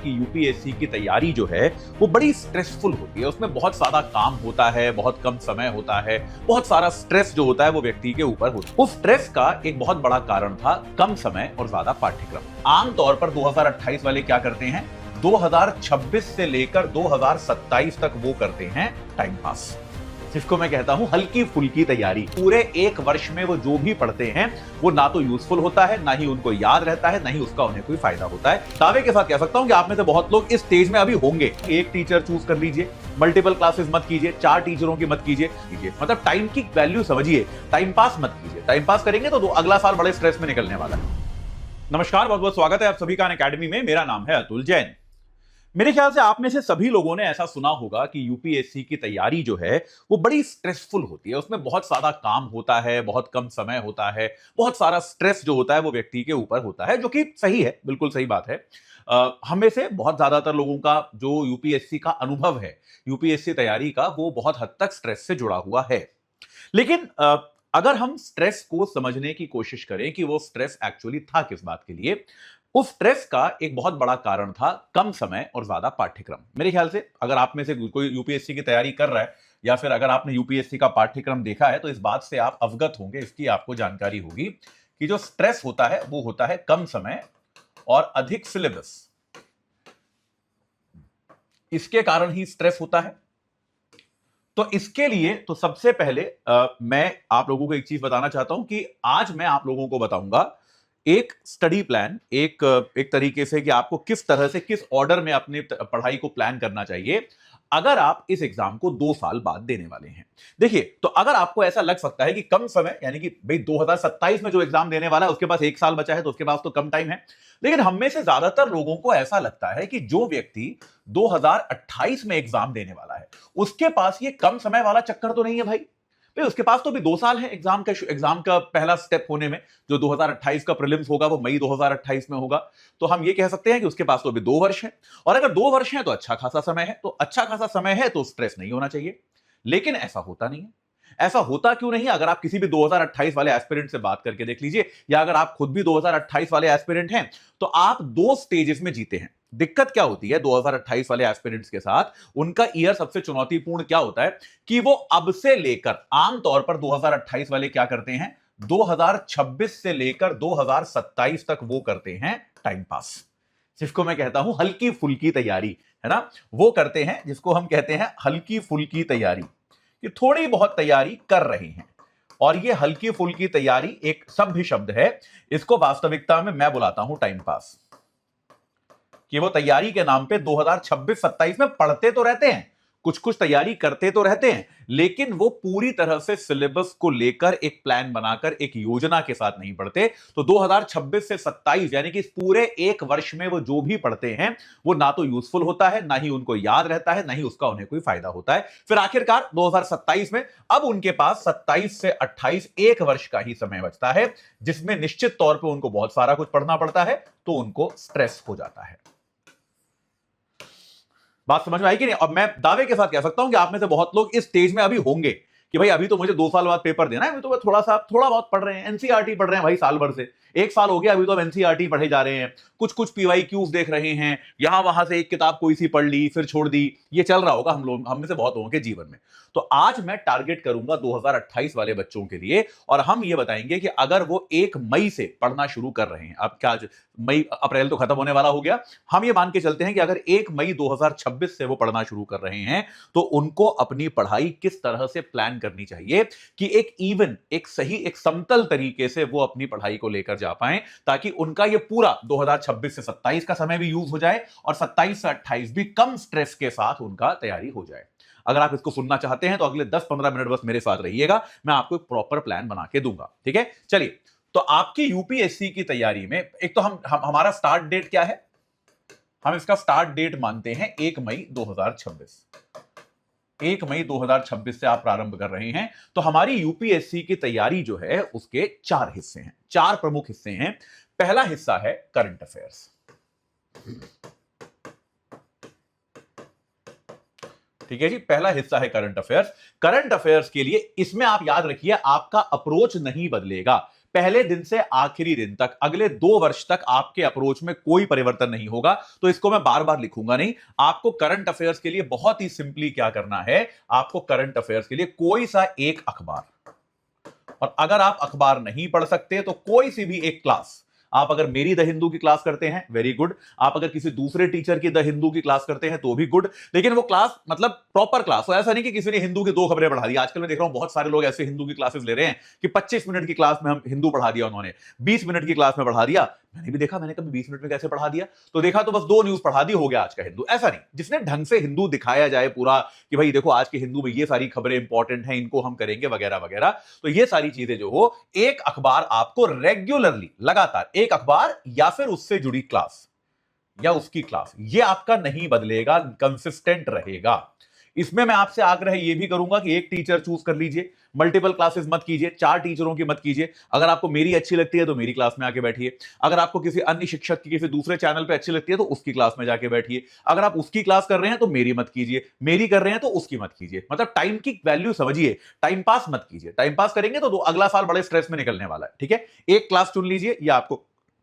कि यूपीएससी की तैयारी जो है वो बड़ी स्ट्रेसफुल होती है। उसमें बहुत सारा काम होता है, बहुत कम समय होता है, बहुत सारा स्ट्रेस जो होता है वो व्यक्ति के ऊपर होता है। उस स्ट्रेस का एक बहुत बड़ा कारण था कम समय और ज्यादा पाठ्यक्रम। आमतौर पर 2028 वाले क्या करते हैं, 2026 से लेकर 2027 तक वो करते हैं टाइम पास, जिसको मैं कहता हूं हल्की फुल्की तैयारी। पूरे एक वर्ष में वो जो भी पढ़ते हैं वो ना तो यूजफुल होता है, ना ही उनको याद रहता है, ना ही उसका उन्हें कोई फायदा होता है। दावे के साथ कह सकता हूं कि आप में से बहुत लोग इस स्टेज में अभी होंगे। एक टीचर चूज कर लीजिए, मल्टीपल क्लासेस मत कीजिए, 4 टीचरों की मत कीजिए, मतलब टाइम की वैल्यू समझिए, टाइम पास मत कीजिए। टाइम पास करेंगे तो अगला साल बड़े स्ट्रेस में निकलने वाला है। नमस्कार, बहुत बहुत स्वागत है आप सभी का अनअकैडमी में। मेरा नाम है अतुल जैन। मेरे ख्याल से आप में से सभी लोगों ने ऐसा सुना होगा कि यूपीएससी की तैयारी जो है वो बड़ी स्ट्रेसफुल होती है। उसमें बहुत सारा काम होता है, बहुत कम समय होता है, बहुत सारा स्ट्रेस जो होता है वो व्यक्ति के ऊपर होता है, जो कि सही है, बिल्कुल सही बात है। हम में से बहुत ज्यादातर लोगों का जो यूपीएससी का अनुभव है, यूपीएससी तैयारी का, वो बहुत हद तक स्ट्रेस से जुड़ा हुआ है। लेकिन अगर हम स्ट्रेस को समझने की कोशिश करें कि वो स्ट्रेस एक्चुअली था किस बात के लिए, उस स्ट्रेस का एक बहुत बड़ा कारण था कम समय और ज्यादा पाठ्यक्रम। मेरे ख्याल से अगर आप में से कोई यूपीएससी की तैयारी कर रहा है या फिर अगर आपने यूपीएससी का पाठ्यक्रम देखा है तो इस बात से आप अवगत होंगे, इसकी आपको जानकारी होगी कि जो स्ट्रेस होता है वो होता है कम समय और अधिक सिलेबस। इसके कारण ही स्ट्रेस होता है। तो इसके लिए तो सबसे पहले मैं आप लोगों को एक चीज बताना चाहता हूं कि आज मैं आप लोगों को बताऊंगा एक स्टडी प्लान, एक तरीके से कि आपको किस तरह से, किस ऑर्डर में अपनी पढ़ाई को प्लान करना चाहिए अगर आप इस एग्जाम को 2 साल बाद देने वाले हैं। देखिए, तो अगर आपको ऐसा लग सकता है कि कम समय, यानी कि भाई 2027 में जो एग्जाम देने वाला है उसके पास 1 साल बचा है तो उसके पास तो कम टाइम है, लेकिन हम में से ज्यादातर लोगों को ऐसा लगता है कि जो व्यक्ति 2028 में एग्जाम देने वाला है उसके पास ये कम समय वाला चक्कर तो नहीं है भाई। उसके पास तो भी 2 साल है एग्जाम का पहला स्टेप होने में। जो 2028 का प्रीलिम्स होगा वो मई 2028 में होगा, तो हम ये कह सकते हैं कि उसके पास तो भी 2 वर्ष है। और अगर 2 वर्ष है तो अच्छा खासा समय है, तो अच्छा खासा समय है तो स्ट्रेस नहीं होना चाहिए। लेकिन ऐसा होता नहीं है। ऐसा होता क्यों नहीं? अगर आप किसी भी 2028 वाले एस्पिरेंट से बात करके देख लीजिए, या अगर आप खुद भी 2028 वाले एस्पिरेंट हैं, तो आप 2 स्टेजेस में जीते हैं। दिक्कत क्या होती है 2028 वाले एस्पिरेंट्स के साथ? उनका ईयर सबसे चुनौतीपूर्ण क्या होता है कि वो अब से लेकर, आमतौर पर 2028 वाले क्या करते हैं, 2026 से लेकर 2027 तक वो करते हैं टाइम पास, जिसको मैं कहता हूं हल्की फुल्की तैयारी, है ना। वो करते हैं जिसको हम कहते हैं हल्की फुल्की तैयारी, कि थोड़ी बहुत तैयारी कर रहे हैं। और ये हल्की फुल्की तैयारी एक सभ्य शब्द है, इसको वास्तविकता में मैं बुलाता हूं टाइम पास। कि वो तैयारी के नाम पे 2026-27 में पढ़ते तो रहते हैं, कुछ कुछ तैयारी करते तो रहते हैं, लेकिन वो पूरी तरह से सिलेबस को लेकर एक प्लान बनाकर, एक योजना के साथ नहीं पढ़ते। तो 2026 से 27, यानी कि इस पूरे एक वर्ष में वो जो भी पढ़ते हैं वो ना तो यूजफुल होता है, ना ही उनको याद रहता है, ना ही उसका उन्हें कोई फायदा होता है। फिर आखिरकार 2027 में अब उनके पास 27 से 28 एक वर्ष का ही समय बचता है, जिसमें निश्चित तौर पर उनको बहुत सारा कुछ पढ़ना पड़ता है, तो उनको स्ट्रेस हो जाता है। बात समझ में आई कि नहीं? अब मैं दावे के साथ कह सकता हूं कि आप में से बहुत लोग इस स्टेज में अभी होंगे कि भाई अभी तो मुझे 2 साल बाद पेपर देना है, अभी तो मैं थोड़ा बहुत पढ़ रहे हैं, एनसीईआरटी पढ़ रहे हैं भाई साल भर से, 1 साल हो गया, अभी तो हम एनसीईआरटी पढ़े जा रहे हैं, कुछ कुछ पीवाईक्यूज देख रहे हैं, यहां वहां से एक किताब कोई सी पढ़ ली फिर छोड़ दी। ये चल रहा होगा हम में से बहुत लोगों के जीवन में। तो आज मैं टारगेट करूंगा 2028 वाले बच्चों के लिए, और हम ये बताएंगे कि अगर वो 1 मई से पढ़ना शुरू कर रहे हैं, अब क्या मई अप्रैल तो खत्म होने वाला हो गया, हम ये मान के चलते हैं कि अगर 1 मई 2026 से वो पढ़ना शुरू कर रहे हैं, तो उनको अपनी पढ़ाई किस तरह से प्लान करनी चाहिए कि एक सही, एक समतल तरीके से वो अपनी पढ़ाई को लेकर जा पाएं, ताकि उनका ये पूरा 2026 से 27 का समय भी यूज हो जाए और 27 से 28 भी कम स्ट्रेस के साथ उनका तैयारी हो जाए। अगर आप इसको सुनना चाहते हैं तो अगले 10-15 मिनट बस मेरे साथ रहिएगा, मैं आपको एक प्रॉपर प्लान बना के दूंगा, ठीक है। चलिए, तो आपकी यूपीएससी की तैयारी में एक तो हमारा स्टार्ट डेट क्या है? हम इसका स्टार्ट डेट मानते हैं 1 मई 2026। 1 मई 2026 से आप प्रारंभ कर रहे हैं, तो हमारी यूपीएससी की तैयारी जो है उसके 4 हिस्से हैं, 4 प्रमुख हिस्से हैं। पहला हिस्सा है करंट अफेयर्स। ठीक है जी, पहला हिस्सा है करंट अफेयर्स। करंट अफेयर्स के लिए इसमें आप याद रखिए, आपका अप्रोच नहीं बदलेगा। पहले दिन से आखिरी दिन तक, अगले 2 वर्ष तक आपके अप्रोच में कोई परिवर्तन नहीं होगा। तो इसको मैं बार बार लिखूंगा नहीं। आपको करंट अफेयर्स के लिए बहुत ही सिंपली क्या करना है, आपको करंट अफेयर्स के लिए कोई सा एक अखबार, और अगर आप अखबार नहीं पढ़ सकते तो कोई सी भी एक क्लास, आप अगर मेरी द हिंदू की क्लास करते हैं वेरी गुड, आप अगर किसी दूसरे टीचर की द हिंदू की क्लास करते हैं तो भी गुड, लेकिन वो क्लास मतलब प्रॉपर क्लास हो, ऐसा नहीं कि किसी ने हिंदू की 2 खबरें पढ़ा दी। आजकल मैं देख रहा हूं बहुत सारे लोग ऐसे हिंदू की क्लासेस ले रहे हैं कि 25 मिनट की क्लास में हम हिंदू पढ़ा दिया, उन्होंने 20 मिनट की क्लास में पढ़ा दिया। मैंने भी देखा, मैंने कभी 20 मिनट में कैसे पढ़ा दिया, तो देखा तो बस 2 न्यूज पढ़ा दी, हो गया आज का हिंदू। ऐसा नहीं, जिसने ढंग से हिंदू दिखाया जाए पूरा कि भाई देखो आज के हिंदू में ये सारी खबरें इंपॉर्टेंट हैं, इनको हम करेंगे वगैरह वगैरह। तो ये सारी चीजें जो हो, एक अखबार आपको रेगुलरली, लगातार एक अखबार या फिर उससे जुड़ी क्लास या उसकी क्लास, ये आपका नहीं बदलेगा, कंसिस्टेंट रहेगा। इसमें मैं आपसे आग्रह ये भी करूंगा कि एक टीचर चूज कर लीजिए, मल्टीपल क्लासेस मत कीजिए, 4 टीचरों की मत कीजिए। अगर आपको मेरी अच्छी लगती है तो मेरी क्लास में आके बैठिए, अगर आपको किसी अन्य शिक्षक की किसी दूसरे चैनल पे अच्छी लगती है तो उसकी क्लास में जाके बैठिए, अगर आप उसकी क्लास कर रहे हैं तो मेरी मत कीजिए, मेरी कर रहे हैं तो उसकी मत कीजिए। मतलब टाइम की वैल्यू समझिए, टाइम पास मत कीजिए। टाइम पास करेंगे तो अगला साल बड़े स्ट्रेस में निकलने वाला है। ठीक है, एक क्लास चुन लीजिए, ये आपको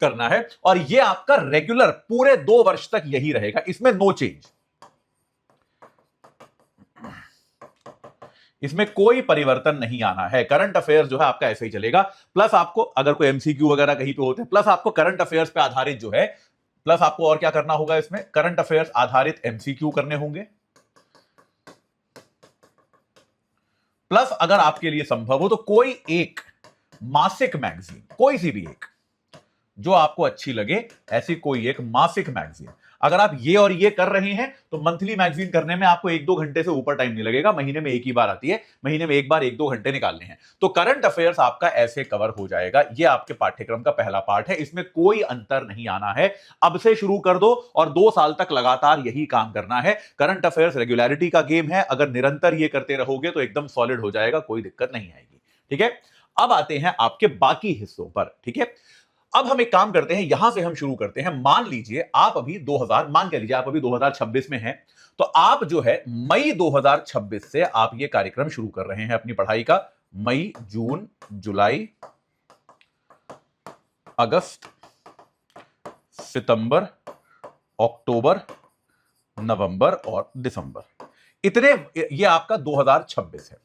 करना है, और ये आपका रेगुलर पूरे 2 वर्ष तक यही रहेगा, इसमें नो चेंज, इसमें कोई परिवर्तन नहीं आना है। करंट अफेयर्स जो है आपका ऐसे ही चलेगा। प्लस आपको अगर कोई एमसीक्यू वगैरह कहीं पे होते हैं, प्लस आपको करंट अफेयर्स पे आधारित जो है, प्लस आपको और क्या करना होगा, इसमें करंट अफेयर्स आधारित एमसीक्यू करने होंगे। प्लस अगर आपके लिए संभव हो तो कोई एक मासिक मैगजीन, कोई सी भी एक जो आपको अच्छी लगे, ऐसी कोई एक मासिक मैगजीन। अगर आप ये और ये कर रहे हैं तो मंथली मैगजीन करने में आपको 1-2 घंटे से ऊपर टाइम नहीं लगेगा, महीने में एक ही बार आती है, महीने में एक बार 1-2 घंटे निकालने हैं। तो करंट अफेयर्स आपका ऐसे कवर हो जाएगा। ये आपके पाठ्यक्रम का पहला पार्ट है, इसमें कोई अंतर नहीं आना है। अब से शुरू कर दो और 2 साल तक लगातार यही काम करना है। करंट अफेयर्स रेगुलरिटी का गेम है, अगर निरंतर ये करते रहोगे तो एकदम सॉलिड हो जाएगा, कोई दिक्कत नहीं आएगी। ठीक है, अब आते हैं आपके बाकी हिस्सों पर। ठीक है, अब हम एक काम करते हैं, यहां से हम शुरू करते हैं। मान लीजिए आप अभी 2000, मान के लीजिए आप अभी 2026 में हैं, तो आप जो है मई 2026 से आप ये कार्यक्रम शुरू कर रहे हैं अपनी पढ़ाई का। मई, जून, जुलाई, अगस्त, सितंबर, अक्टूबर, नवंबर और दिसंबर, इतने, ये आपका 2026 है।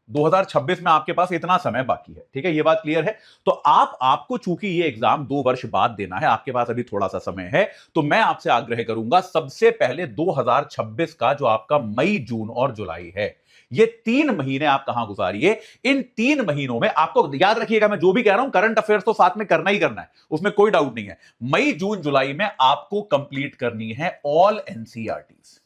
2026 में आपके पास इतना समय बाकी है। ठीक है, ये बात क्लियर है। तो आपको चूंकि ये एग्जाम 2 वर्ष बाद देना है, आपके पास अभी थोड़ा सा समय है, तो मैं आपसे आग्रह करूंगा सबसे पहले 2026 का जो आपका मई, जून और जुलाई है, ये 3 महीने आप कहां गुजारिए। इन 3 महीनों में आपको याद रखिएगा, मैं जो भी कह रहा हूं करंट अफेयर्स तो साथ में करना ही करना है, उसमें कोई डाउट नहीं है। मई, जून, जुलाई में आपको कंप्लीट करनी है ऑल एनसीईआरटीज,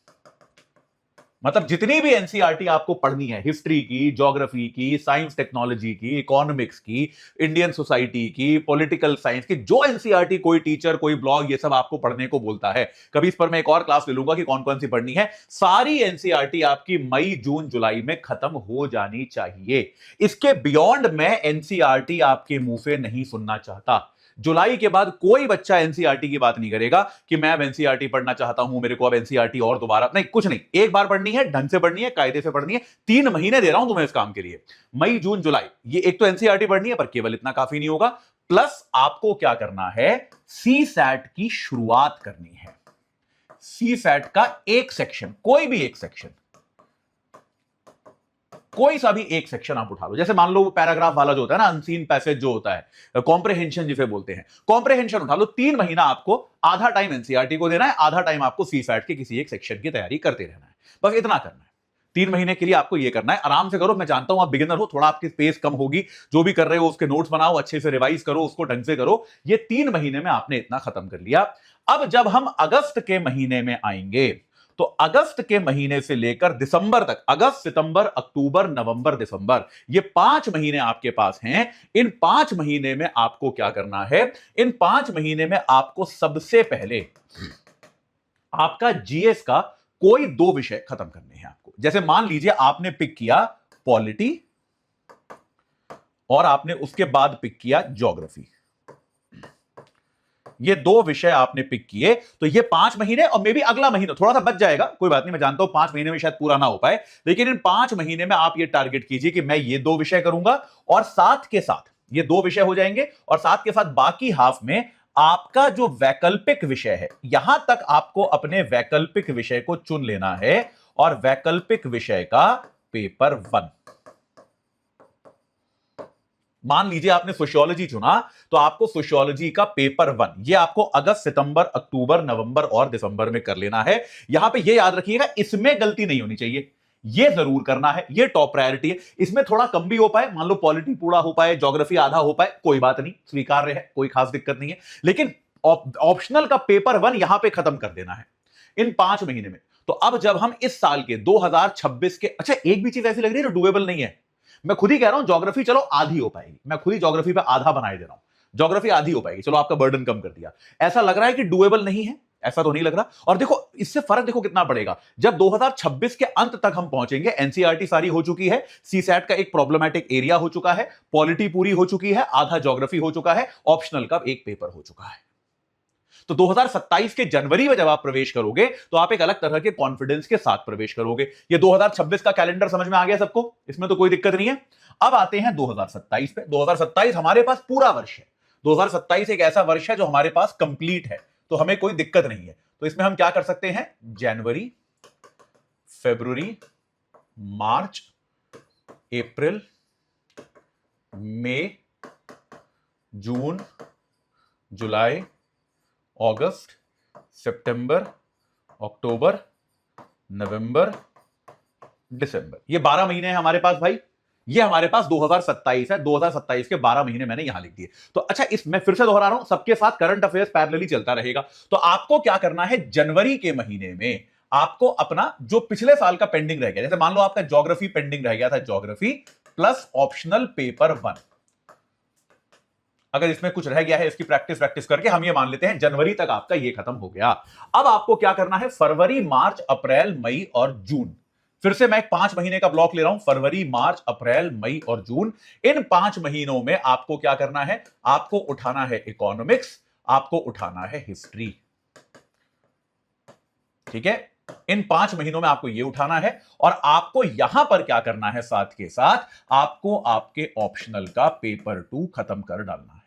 मतलब जितनी भी एनसीईआरटी आपको पढ़नी है, हिस्ट्री की, ज्योग्राफी की, साइंस टेक्नोलॉजी की, इकोनॉमिक्स की, इंडियन सोसाइटी की, पॉलिटिकल साइंस की, जो एनसीईआरटी कोई टीचर, कोई ब्लॉग, ये सब आपको पढ़ने को बोलता है, कभी इस पर मैं एक और क्लास ले लूंगा कि कौन कौन सी पढ़नी है, सारी एनसीईआरटी आपकी मई, जून, जुलाई में खत्म हो जानी चाहिए। इसके बियॉन्ड मैं एनसीईआरटी आपके मुंह से नहीं सुनना चाहता। जुलाई के बाद कोई बच्चा एनसीईआरटी की बात नहीं करेगा कि मैं अब एनसीईआरटी पढ़ना चाहता हूं, मेरे को अब एनसीईआरटी और दोबारा नहीं, कुछ नहीं। एक बार पढ़नी है, ढंग से पढ़नी है, कायदे से पढ़नी है। 3 महीने दे रहा हूं तुम्हें इस काम के लिए, मई, जून, जुलाई। ये एक तो एनसीईआरटी पढ़नी है, पर केवल इतना काफी नहीं होगा। प्लस आपको क्या करना है, सी सैट की शुरुआत करनी है। सी सैट का एक सेक्शन, कोई भी एक सेक्शन, कोई सा भी एक सेक्शन आप उठा लो। जैसे मान लो पैराग्राफ वाला जो होता है ना, अनसीन पैसेज जो होता है, कॉम्प्रिहेंशन जिसे बोलते हैं, कॉम्प्रिहेंशन उठा लो। 3 महीना आपको आधा टाइम एनसीईआरटी को देना है, आधा टाइम आपको सीसैट के किसी एक सेक्शन की तैयारी करते रहना है। बस इतना करना है। 3 महीने के लिए आपको ये करना है। आराम से करो, मैं जानता हूं आप बिगिनर हो, थोड़ा आपकी स्पेस कम होगी, जो भी कर रहे हो उसके नोट्स बनाओ, अच्छे से रिवाइज करो, उसको ढंग से करो। ये 3 महीने में आपने इतना खत्म कर लिया। अब जब हम अगस्त के महीने में आएंगे, तो अगस्त के महीने से लेकर दिसंबर तक, अगस्त, सितंबर, अक्टूबर, नवंबर, दिसंबर, ये 5 महीने आपके पास हैं। इन 5 महीने में आपको क्या करना है, इन 5 महीने में आपको सबसे पहले आपका जीएस का कोई 2 विषय खत्म करने हैं आपको। जैसे मान लीजिए आपने पिक किया पॉलिटी और आपने उसके बाद पिक किया ज्योग्राफी, ये 2 विषय आपने पिक किए, तो ये 5 महीने और मे भी अगला महीना थोड़ा सा बच जाएगा, कोई बात नहीं, मैं जानता हूं 5 महीने में शायद पूरा ना हो पाए, लेकिन इन 5 महीने में आप ये टारगेट कीजिए कि मैं ये 2 विषय करूंगा, और साथ के साथ ये 2 विषय हो जाएंगे और साथ के साथ बाकी हाफ में आपका जो वैकल्पिक विषय है, यहां तक आपको अपने वैकल्पिक विषय को चुन लेना है और वैकल्पिक विषय का पेपर 1। मान लीजिए आपने सोशियोलॉजी चुना तो आपको सोशियोलॉजी का पेपर 1 ये आपको अगस्त, सितंबर, अक्टूबर, नवंबर और दिसंबर में कर लेना है। यहां पे ये याद रखिएगा, इसमें गलती नहीं होनी चाहिए, ये जरूर करना है, ये टॉप प्रायोरिटी है। इसमें थोड़ा कम भी हो पाए, मान लो पॉलिटी पूरा हो पाए, ज्योग्राफी आधा हो पाए, कोई बात नहीं, स्वीकार्य है, कोई खास दिक्कत नहीं है। लेकिन ऑप्शनल का पेपर 1 यहां पे खत्म कर देना है इन 5 महीने में। तो अब जब हम इस साल के 2026 के, अच्छा एक भी चीज ऐसी लग रही है डुएबल नहीं है, मैं खुद ही कह रहा हूं ज्योग्राफी चलो आधी हो पाएगी, मैं खुद ही ज्योग्राफी पे आधा बनाए दे रहा हूं, ज्योग्राफी आधी हो पाएगी, चलो आपका बर्डन कम कर दिया। ऐसा लग रहा है कि डुएबल नहीं है, ऐसा तो नहीं लग रहा। और देखो इससे फर्क देखो कितना पड़ेगा, जब 2026 के अंत तक हम पहुंचेंगे, एनसीईआरटी सारी हो चुकी है, सीसैट का एक प्रॉब्लमैटिक एरिया हो चुका है, पॉलिटी पूरी हो चुकी है, आधा ज्योग्राफी हो चुका है, ऑप्शनल का एक पेपर हो चुका है। तो 2027 के जनवरी में जब आप प्रवेश करोगे तो आप एक अलग तरह के कॉन्फिडेंस के साथ प्रवेश करोगे। ये 2026 का कैलेंडर समझ में आ गया सबको, इसमें तो कोई दिक्कत नहीं है। अब आते हैं 2027 पे। 2027 हमारे पास पूरा वर्ष है, 2027 एक ऐसा वर्ष है जो हमारे पास कंप्लीट है, तो हमें कोई दिक्कत नहीं है। तो इसमें हम क्या कर सकते हैं, जनवरी, फरवरी, मार्च, अप्रैल, मई, जून, जुलाई, अगस्त, सितंबर, अक्टूबर, नवंबर, दिसंबर, ये 12 महीने हैं हमारे पास भाई। ये हमारे पास 2027 है, 2027 के 12 महीने मैंने यहां लिख दिए। तो अच्छा, इस मैं फिर से दोहरा रहा हूं, सबके साथ करंट अफेयर्स पैरेलली चलता रहेगा। तो आपको क्या करना है, जनवरी के महीने में आपको अपना जो पिछले साल का पेंडिंग रह गया, जैसे मान लो आपका ज्योग्राफी पेंडिंग रह गया था, ज्योग्राफी प्लस ऑप्शनल पेपर 1, अगर इसमें कुछ रह गया है इसकी प्रैक्टिस करके हम ये मान लेते हैं जनवरी तक आपका ये खत्म हो गया। अब आपको क्या करना है, फरवरी, मार्च, अप्रैल, मई और जून, फिर से मैं एक 5 महीने का ब्लॉक ले रहा हूं, फरवरी, मार्च, अप्रैल, मई और जून। इन 5 महीनों में आपको क्या करना है, आपको उठाना है इकोनॉमिक्स, आपको उठाना है हिस्ट्री। ठीक है, इन 5 महीनों में आपको यह उठाना है और आपको यहां पर क्या करना है, साथ के साथ आपको आपके ऑप्शनल का पेपर 2 खत्म कर डालना है।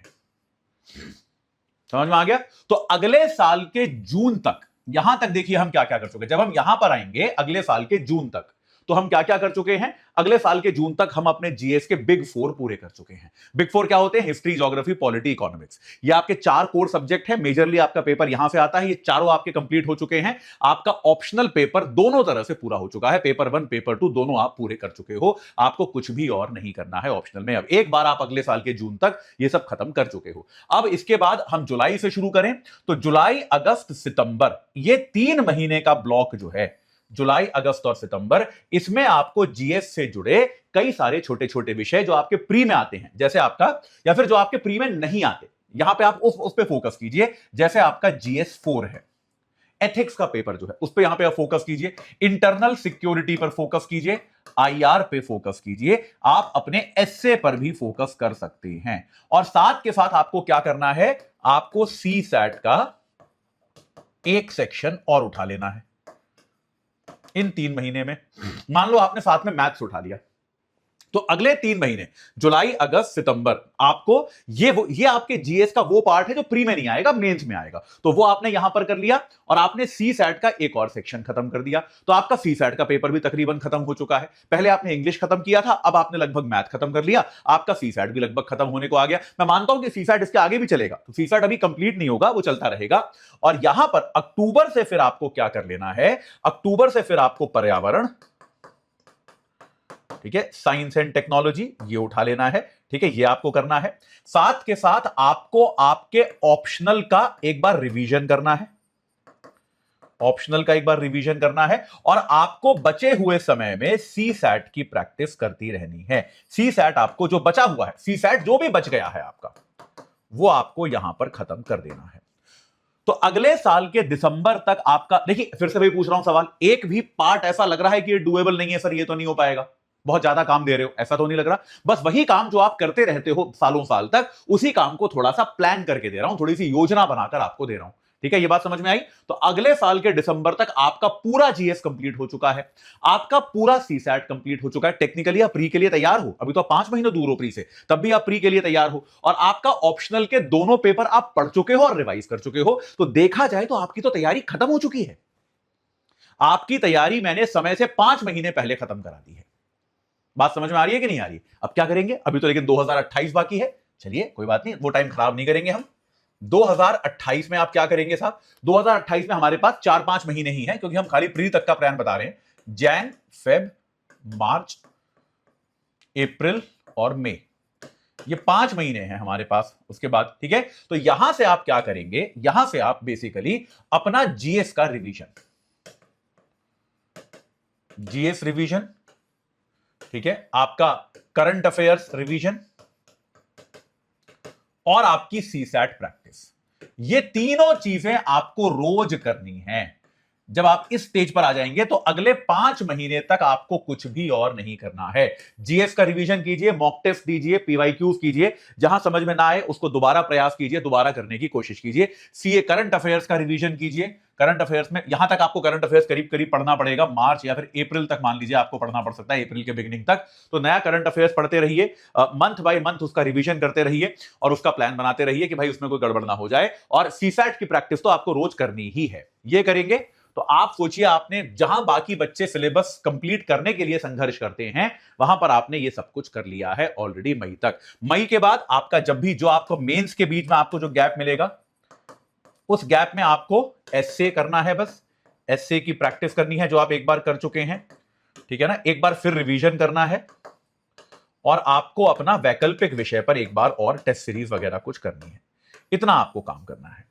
समझ में आ गया? तो अगले साल के जून तक, यहां तक देखिए हम क्या क्या कर चुके हैं। जब हम यहां पर आएंगे अगले साल के जून तक, तो हम क्या क्या कर चुके हैं, अगले साल के जून तक हम अपने जीएस के बिग 4 पूरे कर चुके हैं। बिग 4 क्या होते हैं, हिस्ट्री, ज्योग्राफी, पॉलिटी, इकोनॉमिक्स। ये आपके 4 कोर सब्जेक्ट है, मेजरली आपका पेपर यहां से आता है, ये चारों आपके कंप्लीट हो चुके हैं। आपका ऑप्शनल पेपर दोनों तरह से पूरा हो चुका है, पेपर 1, पेपर 2 दोनों आप पूरे कर चुके हो। आपको कुछ भी और नहीं करना है ऑप्शनल में। अब एक बार आप अगले साल के जून तक ये सब खत्म कर चुके हो। अब इसके बाद हम जुलाई से शुरू करें, तो जुलाई, अगस्त, सितंबर, ये 3 महीने का ब्लॉक जो है, जुलाई, अगस्त और सितंबर, इसमें आपको जीएस से जुड़े कई सारे छोटे छोटे विषय जो आपके प्री में आते हैं, जैसे आपका, या फिर जो आपके प्री में नहीं आते, यहां पे आप उस पे फोकस कीजिए। जैसे आपका जीएस 4 है, एथिक्स का पेपर जो है उस पे यहां पे आप फोकस कीजिए, इंटरनल सिक्योरिटी पर फोकस कीजिए, आईआर पे फोकस कीजिए, आप अपने एसए पर भी फोकस कर सकते हैं। और साथ के साथ आपको क्या करना है, आपको सी सैट का एक सेक्शन और उठा लेना है इन 3 महीने में। मान लो आपने साथ में मैथ्स उठा लिया, तो अगले 3 महीने जुलाई, अगस्त, सितंबर, आपको ये आपके जीएस का वो पार्ट है जो प्री में नहीं आएगा, मेंस में आएगा, तो वो आपने यहां पर कर लिया और आपने सी सैट का एक और सेक्शन खत्म कर दिया। तो आपका सी सैट का पेपर भी तकरीबन खत्म हो चुका है। पहले आपने इंग्लिश खत्म किया था, अब आपने लगभग मैथ खत्म कर लिया, आपका सी सैट भी लगभग खत्म होने को आ गया। मैं मानता हूं कि सी सैट इसके आगे भी चलेगा, तो सी सैट अभी कंप्लीट नहीं होगा, वो चलता रहेगा। और यहां पर अक्टूबर से फिर आपको क्या कर लेना है, अक्टूबर से फिर आपको पर्यावरण, ठीक है, साइंस एंड टेक्नोलॉजी, ये उठा लेना है। ठीक है, ये आपको करना है। साथ के साथ आपको आपके ऑप्शनल का एक बार रिवीजन करना है, ऑप्शनल का एक बार रिवीजन करना है। और आपको बचे हुए समय में सी सैट की प्रैक्टिस करती रहनी है। सी सैट आपको जो बचा हुआ है, सी सैट जो भी बच गया है आपका, वो आपको यहां पर खत्म कर देना है। तो अगले साल के दिसंबर तक आपका, देखिए फिर से भाई पूछ रहा हूं सवाल, एक भी पार्ट ऐसा लग रहा है कि ये डुएबल नहीं है सर, ये तो नहीं हो पाएगा, बहुत ज्यादा काम दे रहे हो, ऐसा तो नहीं लग रहा? बस वही काम जो आप करते रहते हो सालों साल तक, उसी काम को थोड़ा सा प्लान करके दे रहा हूं, थोड़ी सी योजना बनाकर आपको दे रहा हूं। ठीक है, ये बात समझ में आई। तो अगले साल के दिसंबर तक आपका पूरा जीएस कंप्लीट हो चुका है, आपका पूरा सीसैट कंप्लीट हो चुका है। टेक्निकली आप प्री के लिए तैयार हो, अभी तो आप 5 महीने दूर हो प्री से, तब भी आप प्री के लिए तैयार हो, और आपका ऑप्शनल के दोनों पेपर आप पढ़ चुके हो और रिवाइज कर चुके हो। तो देखा जाए तो आपकी तो तैयारी खत्म हो चुकी है। आपकी तैयारी मैंने समय से 5 महीने पहले खत्म करा दी है। बात समझ में आ रही है कि नहीं आ रही? अब क्या करेंगे? अभी तो लेकिन 2028 बाकी है। चलिए कोई बात नहीं, वो टाइम खराब नहीं करेंगे हम। 2028 में आप क्या करेंगे साहब? 2028 में हमारे पास 4-5 महीने ही हैं, क्योंकि हम खाली प्री तक का प्लान बता रहे हैं। जैन, फेब, मार्च, अप्रैल और मई, ये 5 महीने हैं हमारे पास उसके बाद। ठीक है, तो यहां से आप क्या करेंगे? यहां से आप बेसिकली अपना जीएस का रिवीजन, जीएस रिवीजन, ठीक है, आपका करंट अफेयर्स रिवीजन और आपकी सीसैट प्रैक्टिस, ये तीनों चीजें आपको रोज करनी हैं। जब आप इस स्टेज पर आ जाएंगे तो अगले 5 महीने तक आपको कुछ भी और नहीं करना है। जीएस का रिवीजन कीजिए, मॉक टेस्ट दीजिए, पीवाईक्यूज कीजिए, जहां समझ में ना आए उसको दोबारा प्रयास कीजिए, दोबारा करने की कोशिश कीजिए। सीए करंट अफेयर्स का रिवीजन कीजिए। करंट अफेयर्स में यहां तक आपको करंट अफेयर्स करीब करीब पढ़ना पड़ेगा, मार्च या फिर अप्रैल तक मान लीजिए आपको पढ़ना पड़ सकता है, अप्रैल के बिगिनिंग तक। तो नया करंट अफेयर्स पढ़ते रहिए, मंथ बाय मंथ उसका रिवीजन करते रहिए और उसका प्लान बनाते रहिए कि भाई उसमें कोई गड़बड़ ना हो जाए। और सीसैट की प्रैक्टिस तो आपको रोज करनी ही है। ये करेंगे तो आप सोचिए, आपने जहां बाकी बच्चे सिलेबस कंप्लीट करने के लिए संघर्ष करते हैं, वहां पर आपने ये सब कुछ कर लिया है ऑलरेडी मई तक। मई के बाद आपका जब भी जो आपको मेंस के बीच में आपको जो गैप मिलेगा, उस गैप में आपको एसए करना है। बस एसए की प्रैक्टिस करनी है जो आप एक बार कर चुके हैं, ठीक है ना, एक बार फिर रिवीजन करना है और आपको अपना वैकल्पिक विषय पर एक बार और टेस्ट सीरीज वगैरह कुछ करनी है। इतना आपको काम करना है,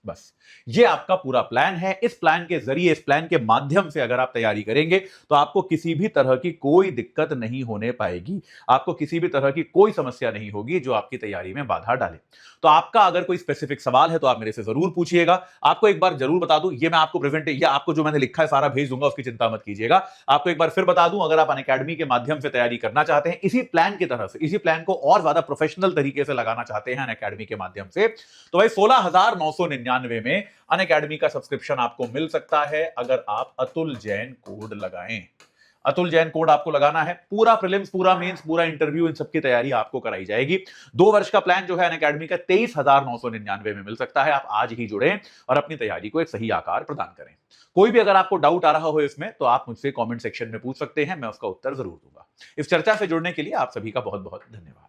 बस ये आपका पूरा प्लान है। इस प्लान के जरिए, इस प्लान के माध्यम से अगर आप तैयारी करेंगे तो आपको किसी भी तरह की कोई दिक्कत नहीं होने पाएगी, आपको किसी भी तरह की कोई समस्या नहीं होगी जो आपकी तैयारी में बाधा डाले। तो आपका अगर कोई स्पेसिफिक सवाल है तो आप मेरे से जरूर पूछिएगा। आपको एक बार जरूर बता दूं, ये मैं आपको प्रेजेंट या आपको जो मैंने लिखा है सारा भेज दूंगा, उसकी चिंता मत कीजिएगा। आपको एक बार फिर बता दूं, अगर आप अनअकैडमी के माध्यम से तैयारी करना चाहते हैं, इसी प्लान की तरह से, इसी प्लान को और ज्यादा प्रोफेशनल तरीके से लगाना चाहते हैं अनअकैडमी के माध्यम से, तो भाई 16,999 में अनअकैडमी का सब्सक्रिप्शन आपको मिल सकता है अगर आप अतुल जैन कोड लगाएं। अतुल जैन कोड आपको लगाना है। पूरा प्रीलिम्स, पूरा मेंस, पूरा इंटरव्यू, इन सबकी तैयारी आपको कराई जाएगी। 2 वर्ष का प्लान जो है अनअकैडमी का 23,999 में मिल सकता है। आप आज ही जुड़ें और अपनी तैयारी को एक सही आकार प्रदान करें। कोई भी अगर आपको डाउट आ रहा हो इसमें तो आप मुझसे कमेंट सेक्शन में पूछ सकते हैं, मैं उसका उत्तर जरूर दूंगा। इस चर्चा से जुड़ने के लिए आप सभी का बहुत बहुत धन्यवाद।